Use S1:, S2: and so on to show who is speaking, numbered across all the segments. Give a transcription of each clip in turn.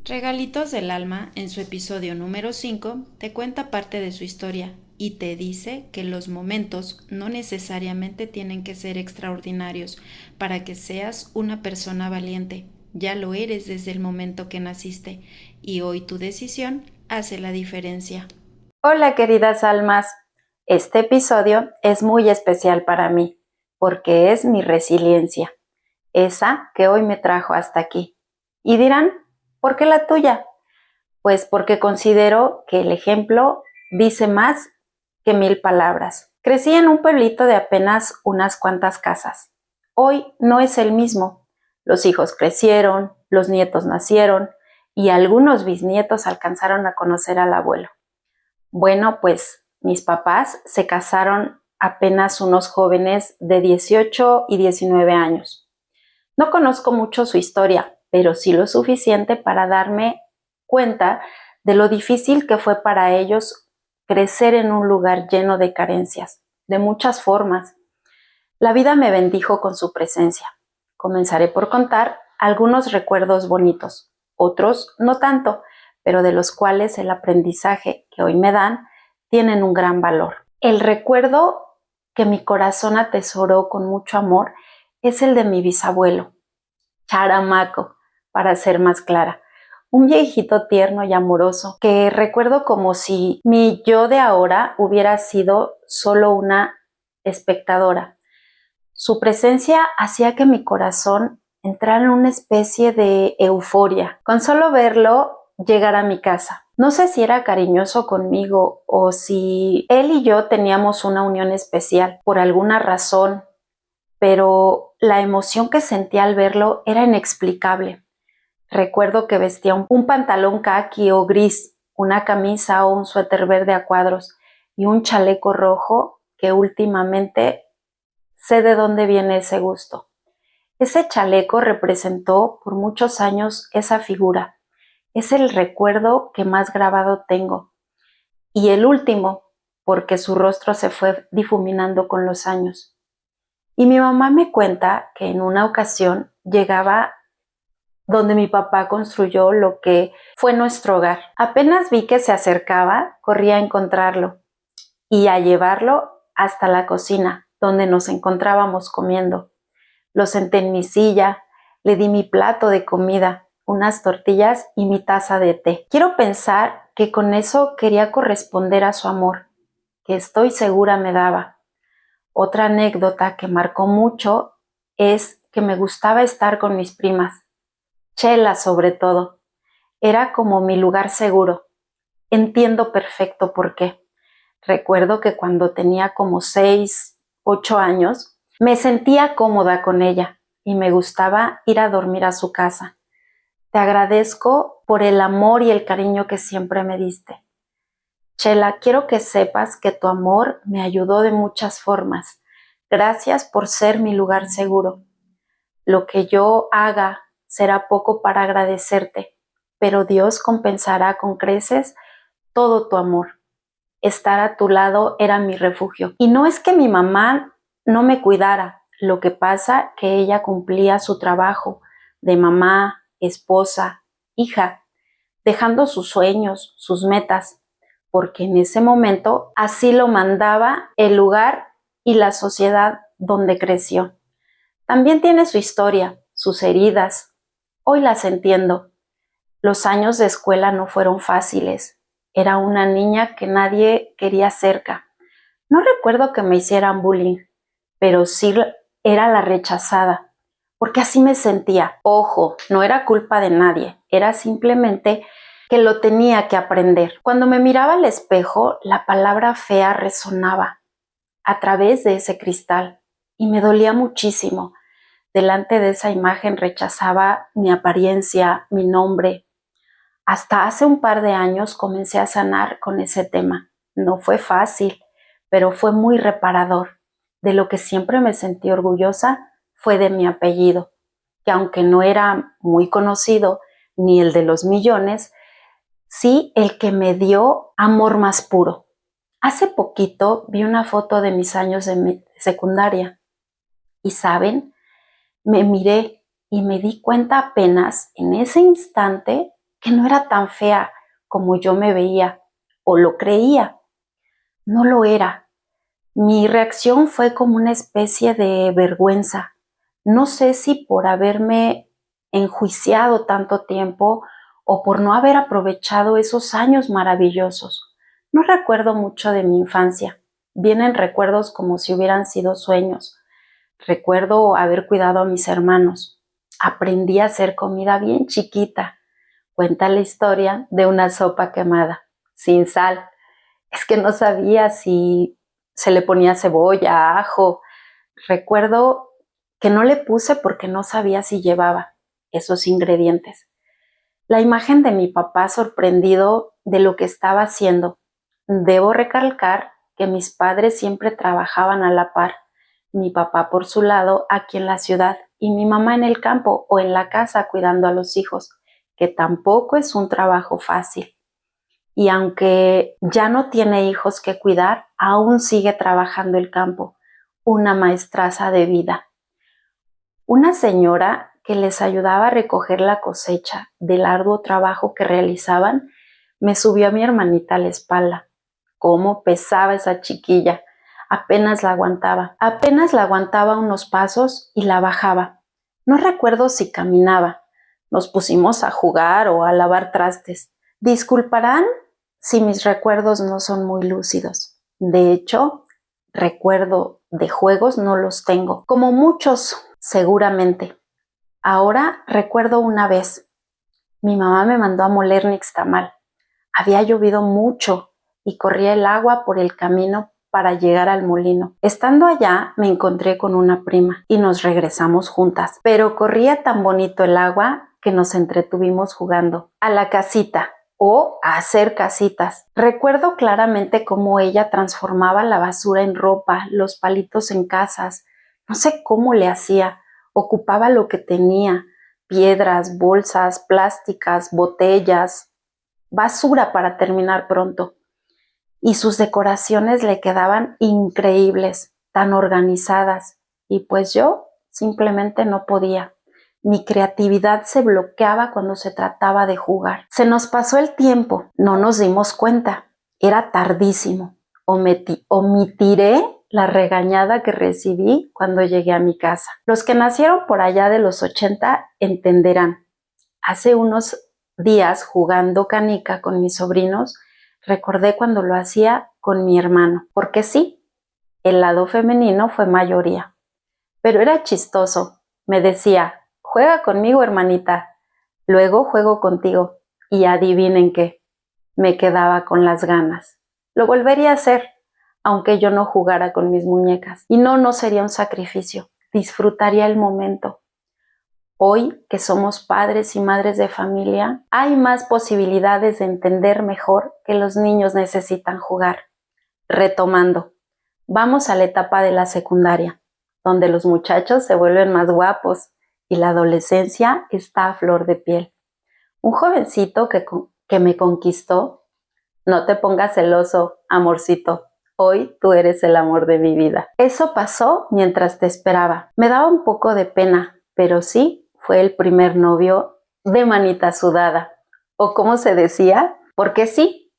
S1: Regalitos del Alma, en su episodio número 5, te cuenta parte de su historia y te dice que los momentos no necesariamente tienen que ser extraordinarios para que seas una persona valiente. Ya lo eres desde el momento que naciste y hoy tu decisión hace la diferencia.
S2: Hola queridas almas, este episodio es muy especial para mí porque es mi resiliencia, esa que hoy me trajo hasta aquí. Y dirán, ¿por qué la tuya? Pues porque considero que el ejemplo dice más que 1000 palabras. Crecí en un pueblito de apenas unas cuantas casas. Hoy no es el mismo. Los hijos crecieron, los nietos nacieron y algunos bisnietos alcanzaron a conocer al abuelo. Bueno, pues mis papás se casaron apenas unos jóvenes de 18 y 19 años. No conozco mucho su historia, pero sí lo suficiente para darme cuenta de lo difícil que fue para ellos crecer en un lugar lleno de carencias, de muchas formas. La vida me bendijo con su presencia. Comenzaré por contar algunos recuerdos bonitos, otros no tanto, pero de los cuales el aprendizaje que hoy me dan tienen un gran valor. El recuerdo que mi corazón atesoró con mucho amor es el de mi bisabuelo, Charamaco, para ser más clara. Un viejito tierno y amoroso que recuerdo como si mi yo de ahora hubiera sido solo una espectadora. Su presencia hacía que mi corazón entrara en una especie de euforia. Con solo verlo llegar a mi casa. No sé si era cariñoso conmigo o si él y yo teníamos una unión especial por alguna razón, pero la emoción que sentí al verlo era inexplicable. Recuerdo que vestía un pantalón caqui o gris, una camisa o un suéter verde a cuadros y un chaleco rojo que últimamente sé de dónde viene ese gusto. Ese chaleco representó por muchos años esa figura. Es el recuerdo que más grabado tengo. Y el último, porque su rostro se fue difuminando con los años. Y mi mamá me cuenta que en una ocasión llegaba donde mi papá construyó lo que fue nuestro hogar. Apenas vi que se acercaba, corrí a encontrarlo y a llevarlo hasta la cocina, donde nos encontrábamos comiendo. Lo senté en mi silla, le di mi plato de comida, unas tortillas y mi taza de té. Quiero pensar que con eso quería corresponder a su amor, que estoy segura me daba. Otra anécdota que marcó mucho es que me gustaba estar con mis primas, Chela sobre todo. Era como mi lugar seguro. Entiendo perfecto por qué. Recuerdo que cuando tenía como 6, 8 años, me sentía cómoda con ella y me gustaba ir a dormir a su casa. Te agradezco por el amor y el cariño que siempre me diste. Chela, quiero que sepas que tu amor me ayudó de muchas formas. Gracias por ser mi lugar seguro. Lo que yo haga será poco para agradecerte, pero Dios compensará con creces todo tu amor. Estar a tu lado era mi refugio. Y no es que mi mamá no me cuidara, lo que pasa que ella cumplía su trabajo de mamá, esposa, hija, dejando sus sueños, sus metas, porque en ese momento así lo mandaba el lugar y la sociedad donde creció. También tiene su historia, sus heridas. Hoy las entiendo. Los años de escuela no fueron fáciles. Era una niña que nadie quería cerca. No recuerdo que me hicieran bullying, pero sí era la rechazada, porque así me sentía. Ojo, no era culpa de nadie, era simplemente que lo tenía que aprender. Cuando me miraba al espejo, la palabra fea resonaba a través de ese cristal y me dolía muchísimo. Delante de esa imagen rechazaba mi apariencia, mi nombre. Hasta hace un par de años comencé a sanar con ese tema. No fue fácil, pero fue muy reparador. De lo que siempre me sentí orgullosa fue de mi apellido, que aunque no era muy conocido, ni el de los millones, sí el que me dio amor más puro. Hace poquito vi una foto de mis años de secundaria y, ¿saben? Me miré y me di cuenta apenas en ese instante que no era tan fea como yo me veía o lo creía. No lo era. Mi reacción fue como una especie de vergüenza. No sé si por haberme enjuiciado tanto tiempo o por no haber aprovechado esos años maravillosos. No recuerdo mucho de mi infancia. Vienen recuerdos como si hubieran sido sueños. Recuerdo haber cuidado a mis hermanos. Aprendí a hacer comida bien chiquita. Cuenta la historia de una sopa quemada, sin sal. Es que no sabía si se le ponía cebolla, ajo. Recuerdo que no le puse porque no sabía si llevaba esos ingredientes. La imagen de mi papá sorprendido de lo que estaba haciendo. Debo recalcar que mis padres siempre trabajaban a la par. Mi papá por su lado aquí en la ciudad y mi mamá en el campo o en la casa cuidando a los hijos, que tampoco es un trabajo fácil. Y aunque ya no tiene hijos que cuidar, aún sigue trabajando el campo, una maestraza de vida. Una señora que les ayudaba a recoger la cosecha del arduo trabajo que realizaban, me subió a mi hermanita a la espalda. Cómo pesaba esa chiquilla. Apenas la aguantaba unos pasos y la bajaba. No recuerdo si caminaba. Nos pusimos a jugar o a lavar trastes. Disculparán si mis recuerdos no son muy lúcidos. De hecho, recuerdo de juegos no los tengo, como muchos seguramente. Ahora recuerdo una vez, mi mamá me mandó a moler nixtamal. Había llovido mucho y corría el agua por el camino para llegar al molino. Estando allá me encontré con una prima y nos regresamos juntas, pero corría tan bonito el agua que nos entretuvimos jugando a la casita o a hacer casitas. Recuerdo claramente cómo ella transformaba la basura en ropa, los palitos en casas. No sé cómo le hacía. Ocupaba lo que tenía: piedras, bolsas, plásticas, botellas, basura para terminar pronto. Y sus decoraciones le quedaban increíbles, tan organizadas. Y pues yo simplemente no podía. Mi creatividad se bloqueaba cuando se trataba de jugar. Se nos pasó el tiempo, no nos dimos cuenta. Era tardísimo. Omitiré la regañada que recibí cuando llegué a mi casa. Los que nacieron por allá de los 80 entenderán. Hace unos días, jugando canica con mis sobrinos, recordé cuando lo hacía con mi hermano. Porque sí, el lado femenino fue mayoría. Pero era chistoso. Me decía: juega conmigo, hermanita. Luego juego contigo. Y adivinen qué, me quedaba con las ganas. Lo volvería a hacer, aunque yo no jugara con mis muñecas. Y no sería un sacrificio. Disfrutaría el momento. Hoy, que somos padres y madres de familia, hay más posibilidades de entender mejor que los niños necesitan jugar. Retomando, vamos a la etapa de la secundaria, donde los muchachos se vuelven más guapos y la adolescencia está a flor de piel. Un jovencito que me conquistó. No te pongas celoso, amorcito. Hoy tú eres el amor de mi vida. Eso pasó mientras te esperaba. Me daba un poco de pena, pero sí, fue el primer novio de manita sudada. ¿O cómo se decía? Porque sí,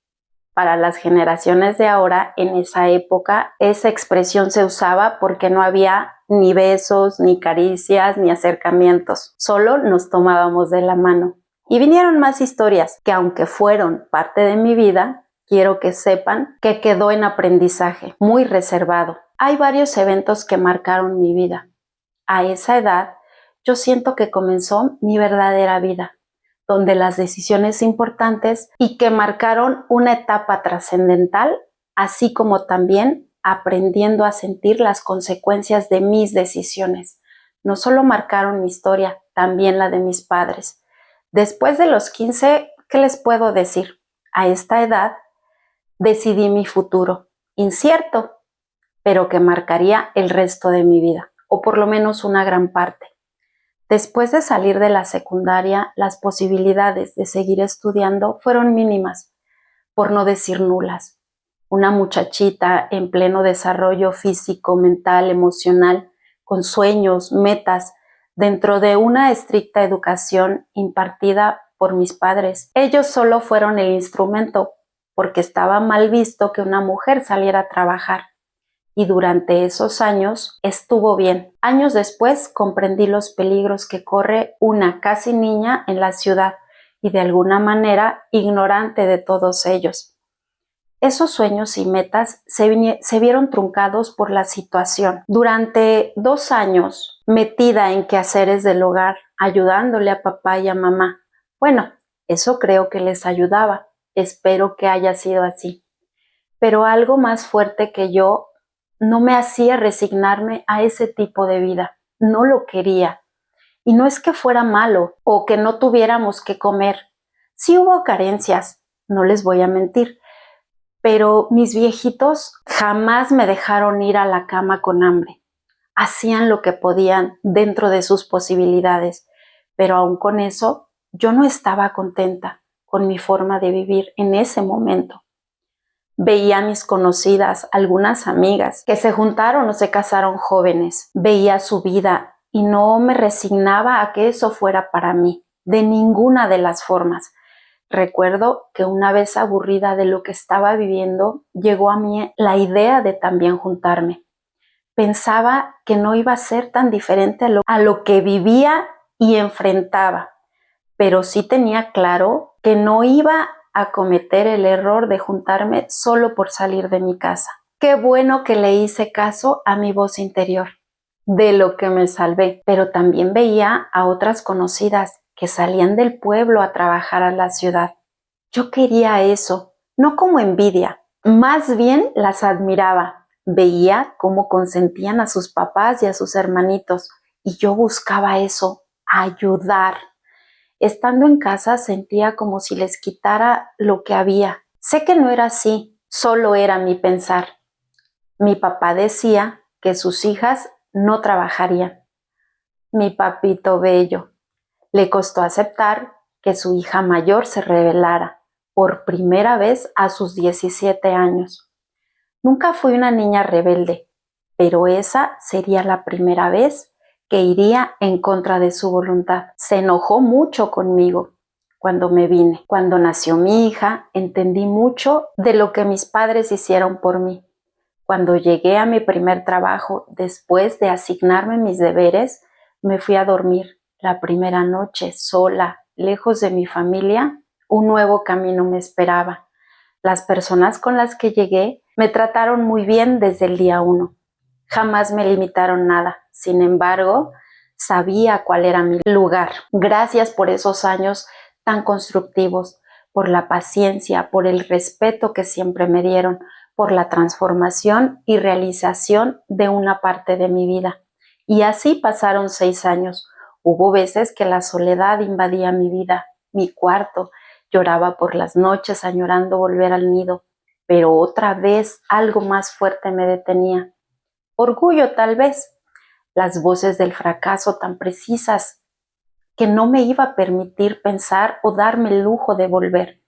S2: para las generaciones de ahora, en esa época, esa expresión se usaba porque no había ni besos, ni caricias, ni acercamientos. Solo nos tomábamos de la mano. Y vinieron más historias que, aunque fueron parte de mi vida, quiero que sepan que quedó en aprendizaje, muy reservado. Hay varios eventos que marcaron mi vida. A esa edad, yo siento que comenzó mi verdadera vida, donde las decisiones importantes y que marcaron una etapa trascendental, así como también aprendiendo a sentir las consecuencias de mis decisiones. No solo marcaron mi historia, también la de mis padres. Después de los 15, ¿qué les puedo decir? A esta edad decidí mi futuro, incierto, pero que marcaría el resto de mi vida, o por lo menos una gran parte. Después de salir de la secundaria, las posibilidades de seguir estudiando fueron mínimas, por no decir nulas. Una muchachita en pleno desarrollo físico, mental, emocional, con sueños, metas, dentro de una estricta educación impartida por mis padres. Ellos solo fueron el instrumento porque estaba mal visto que una mujer saliera a trabajar. Y durante esos años estuvo bien. Años después comprendí los peligros que corre una casi niña en la ciudad y de alguna manera ignorante de todos ellos. Esos sueños y metas se vieron truncados por la situación. Durante 2 años metida en quehaceres del hogar, ayudándole a papá y a mamá. Bueno, eso creo que les ayudaba. Espero que haya sido así. Pero algo más fuerte que yo no me hacía resignarme a ese tipo de vida. No lo quería. Y no es que fuera malo o que no tuviéramos que comer. Sí hubo carencias, no les voy a mentir, pero mis viejitos jamás me dejaron ir a la cama con hambre. Hacían lo que podían dentro de sus posibilidades, pero aún con eso yo no estaba contenta con mi forma de vivir en ese momento. Veía a mis conocidas, algunas amigas, que se juntaron o se casaron jóvenes. Veía su vida y no me resignaba a que eso fuera para mí, de ninguna de las formas. Recuerdo que una vez aburrida de lo que estaba viviendo, llegó a mí la idea de también juntarme. Pensaba que no iba a ser tan diferente a lo que vivía y enfrentaba, pero sí tenía claro que no iba a cometer el error de juntarme solo por salir de mi casa. Qué bueno que le hice caso a mi voz interior, de lo que me salvé, pero también veía a otras conocidas que salían del pueblo a trabajar a la ciudad. Yo quería eso, no como envidia, más bien las admiraba. Veía cómo consentían a sus papás y a sus hermanitos, y yo buscaba eso, ayudar. Estando en casa sentía como si les quitara lo que había. Sé que no era así, solo era mi pensar. Mi papá decía que sus hijas no trabajarían. Mi papito bello. Le costó aceptar que su hija mayor se rebelara por primera vez a sus 17 años. Nunca fui una niña rebelde, pero esa sería la primera vez que iría en contra de su voluntad. Se enojó mucho conmigo cuando me vine. Cuando nació mi hija, entendí mucho de lo que mis padres hicieron por mí. Cuando llegué a mi primer trabajo, después de asignarme mis deberes, me fui a dormir. La primera noche, sola, lejos de mi familia, un nuevo camino me esperaba. Las personas con las que llegué me trataron muy bien desde el día 1. Jamás me limitaron nada. Sin embargo, sabía cuál era mi lugar. Gracias por esos años tan constructivos, por la paciencia, por el respeto que siempre me dieron, por la transformación y realización de una parte de mi vida. Y así pasaron 6 años. Hubo veces que la soledad invadía mi vida, mi cuarto. Lloraba por las noches añorando volver al nido, pero otra vez algo más fuerte me detenía. Orgullo tal vez, las voces del fracaso tan precisas que no me iba a permitir pensar o darme el lujo de volver.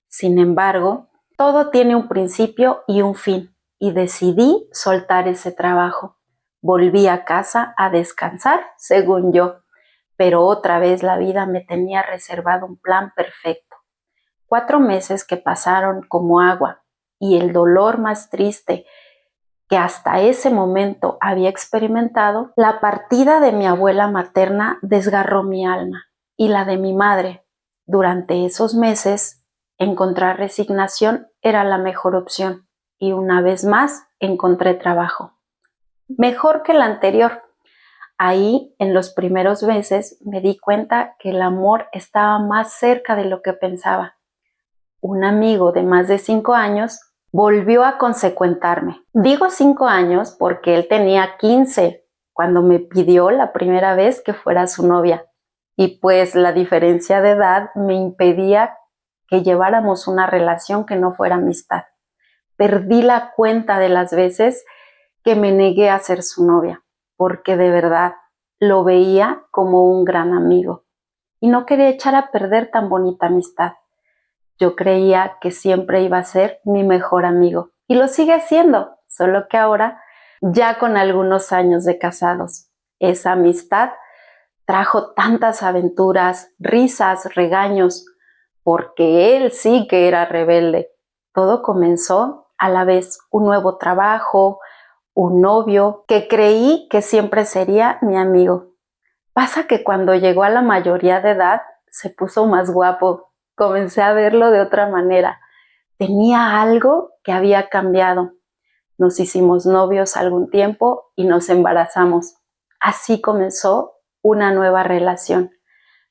S2: Sin embargo, todo tiene un principio y un fin, y decidí soltar ese trabajo. Volví a casa a descansar, según yo, pero otra vez la vida me tenía reservado un plan perfecto. 4 meses que pasaron como agua, y el dolor más triste que hasta ese momento había experimentado, la partida de mi abuela materna desgarró mi alma y la de mi madre. Durante esos meses, encontrar resignación era la mejor opción y una vez más encontré trabajo. Mejor que el anterior. Ahí, en los primeros meses, me di cuenta que el amor estaba más cerca de lo que pensaba. Un amigo de más de 5 años volvió a consecuentarme. Digo 5 años porque él tenía 15 cuando me pidió la primera vez que fuera su novia. Y pues la diferencia de edad me impedía que lleváramos una relación que no fuera amistad. Perdí la cuenta de las veces que me negué a ser su novia, porque de verdad lo veía como un gran amigo y no quería echar a perder tan bonita amistad. Yo creía que siempre iba a ser mi mejor amigo y lo sigue siendo, solo que ahora ya con algunos años de casados. Esa amistad trajo tantas aventuras, risas, regaños, porque él sí que era rebelde. Todo comenzó a la vez, un nuevo trabajo, un novio que creí que siempre sería mi amigo. Pasa que cuando llegó a la mayoría de edad se puso más guapo. Comencé a verlo de otra manera. Tenía algo que había cambiado. Nos hicimos novios algún tiempo y nos embarazamos. Así comenzó una nueva relación.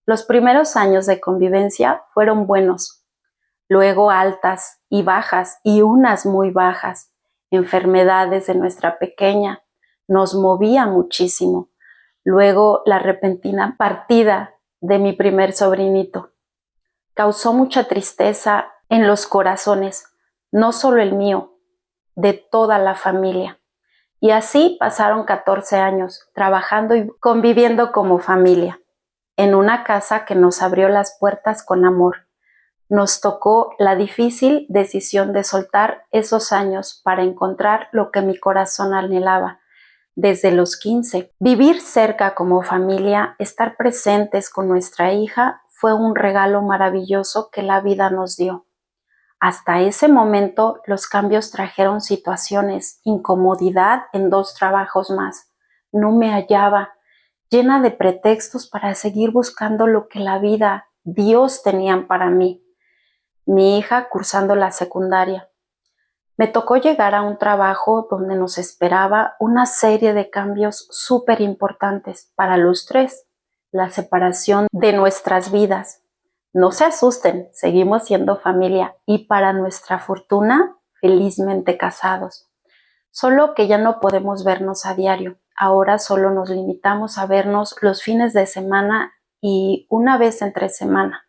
S2: Los primeros años de convivencia fueron buenos, luego altas y bajas y unas muy bajas. Enfermedades de nuestra pequeña nos movía muchísimo. Luego la repentina partida de mi primer sobrinito causó mucha tristeza en los corazones, no solo el mío, de toda la familia. Y así pasaron 14 años trabajando y conviviendo como familia, en una casa que nos abrió las puertas con amor. Nos tocó la difícil decisión de soltar esos años para encontrar lo que mi corazón anhelaba desde los 15. Vivir cerca como familia, estar presentes con nuestra hija, fue un regalo maravilloso que la vida nos dio. Hasta ese momento los cambios trajeron situaciones, incomodidad en 2 trabajos más. No me hallaba, llena de pretextos para seguir buscando lo que la vida, Dios tenían para mí. Mi hija cursando la secundaria. Me tocó llegar a un trabajo donde nos esperaba una serie de cambios súper importantes para los 3. La separación de nuestras vidas. No se asusten, seguimos siendo familia y para nuestra fortuna, felizmente casados. Solo que ya no podemos vernos a diario. Ahora solo nos limitamos a vernos los fines de semana y una vez entre semana.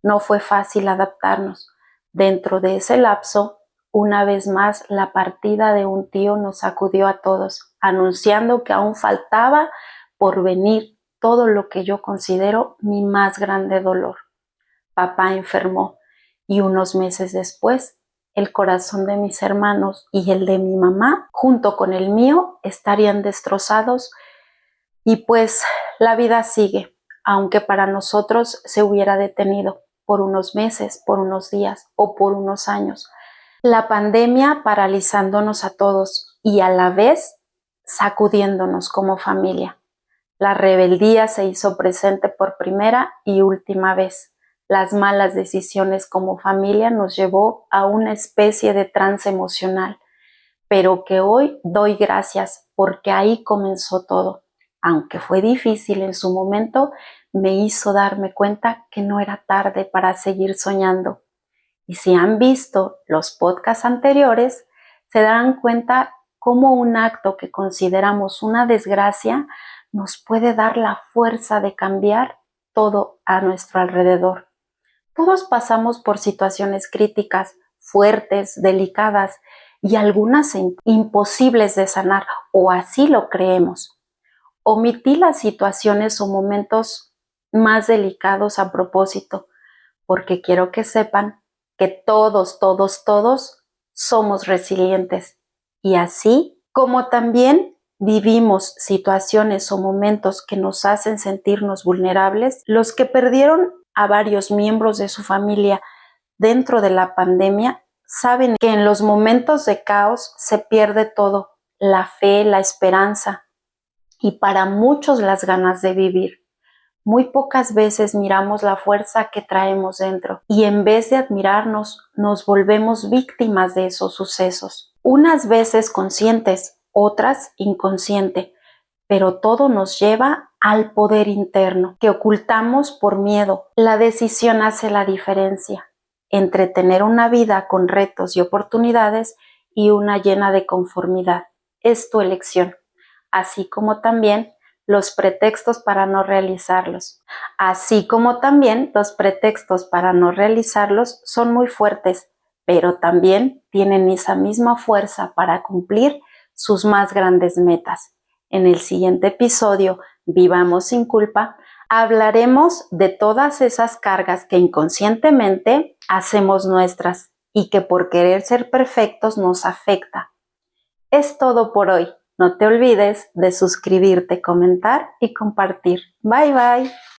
S2: No fue fácil adaptarnos. Dentro de ese lapso, una vez más, la partida de un tío nos sacudió a todos, anunciando que aún faltaba por venir todo lo que yo considero mi más grande dolor. Papá enfermó y unos meses después, el corazón de mis hermanos y el de mi mamá, junto con el mío, estarían destrozados y pues la vida sigue, aunque para nosotros se hubiera detenido por unos meses, por unos días o por unos años. La pandemia paralizándonos a todos y a la vez sacudiéndonos como familia. La rebeldía se hizo presente por primera y última vez. Las malas decisiones como familia nos llevó a una especie de trance emocional, pero que hoy doy gracias porque ahí comenzó todo. Aunque fue difícil en su momento, me hizo darme cuenta que no era tarde para seguir soñando. Y si han visto los podcasts anteriores, se darán cuenta cómo un acto que consideramos una desgracia nos puede dar la fuerza de cambiar todo a nuestro alrededor. Todos pasamos por situaciones críticas, fuertes, delicadas y algunas imposibles de sanar, o así lo creemos. Omití las situaciones o momentos más delicados a propósito, porque quiero que sepan que todos somos resilientes. Y así como también vivimos situaciones o momentos que nos hacen sentirnos vulnerables, los que perdieron a varios miembros de su familia dentro de la pandemia saben que en los momentos de caos se pierde todo, la fe, la esperanza y para muchos las ganas de vivir. Muy pocas veces miramos la fuerza que traemos dentro y en vez de admirarnos, nos volvemos víctimas de esos sucesos. Unas veces conscientes, otras inconsciente, pero todo nos lleva al poder interno que ocultamos por miedo. La decisión hace la diferencia entre tener una vida con retos y oportunidades y una llena de conformidad. Es tu elección, así como también los pretextos para no realizarlos. Así como también los pretextos para no realizarlos son muy fuertes, pero también tienen esa misma fuerza para cumplir sus más grandes metas. En el siguiente episodio, Vivamos sin culpa, hablaremos de todas esas cargas que inconscientemente hacemos nuestras y que por querer ser perfectos nos afecta. Es todo por hoy. No te olvides de suscribirte, comentar y compartir. Bye bye.